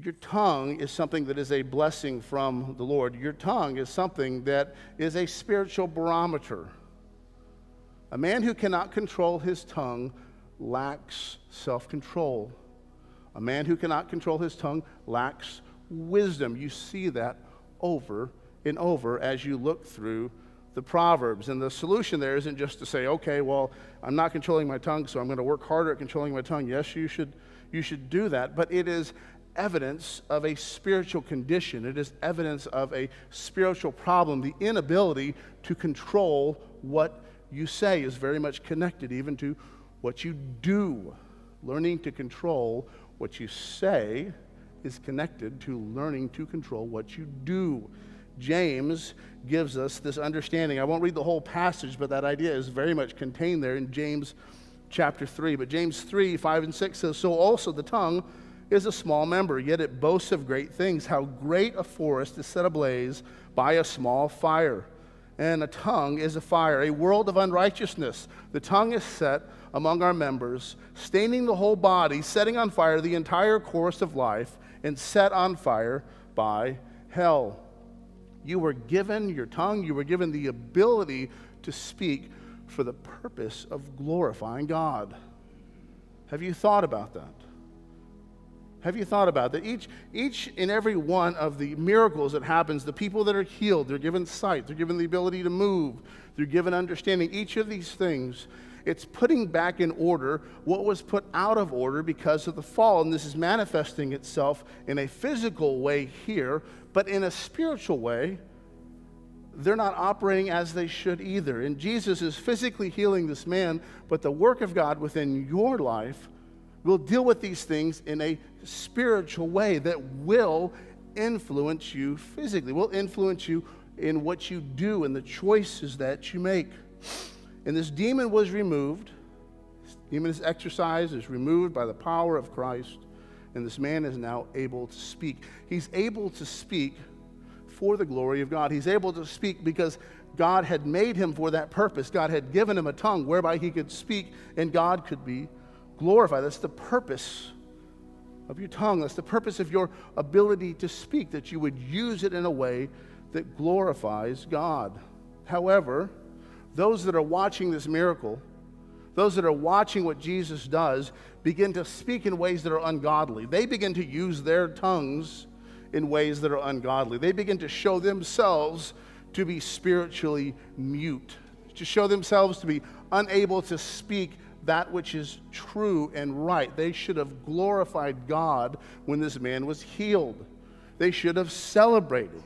Your tongue is something that is a blessing from the Lord. Your tongue is something that is a spiritual barometer. A man who cannot control his tongue lacks self-control. A man who cannot control his tongue lacks wisdom. You see that over and over as you look through the Proverbs. And the solution there isn't just to say, okay, well, I'm not controlling my tongue, so I'm going to work harder at controlling my tongue. Yes, you should do that, but it is evidence of a spiritual condition. It is evidence of a spiritual problem. The inability to control what you say is very much connected even to what you do. Learning to control what you say is connected to learning to control what you do. James gives us this understanding. I won't read the whole passage, but that idea is very much contained there in James chapter 3. But James 3, 5 and 6 says, "So also the tongue is a small member, yet it boasts of great things. How great a forest is set ablaze by a small fire. And a tongue is a fire, a world of unrighteousness. The tongue is set among our members, staining the whole body, setting on fire the entire course of life, and set on fire by hell." You were given your tongue, you were given the ability to speak for the purpose of glorifying God. Have you thought about that? Have you thought about that? Each and every one of the miracles that happens, the people that are healed, they're given sight, they're given the ability to move, they're given understanding. Each of these things, it's putting back in order what was put out of order because of the fall. And this is manifesting itself in a physical way here, but in a spiritual way, they're not operating as they should either. And Jesus is physically healing this man, but the work of God within your life will deal with these things in a spiritual way that will influence you physically, will influence you in what you do and the choices that you make. And this demon was removed. This demon's exorcise is removed by the power of Christ, and this man is now able to speak. He's able to speak for the glory of God. He's able to speak because God had made him for that purpose. God had given him a tongue whereby he could speak and God could be glorified. That's the purpose of your tongue. That's the purpose of your ability to speak, that you would use it in a way that glorifies God. However, those that are watching this miracle, those that are watching what Jesus does, begin to speak in ways that are ungodly. They begin to use their tongues in ways that are ungodly. They begin to show themselves to be spiritually mute, to show themselves to be unable to speak that which is true and right. They should have glorified God when this man was healed. They should have celebrated.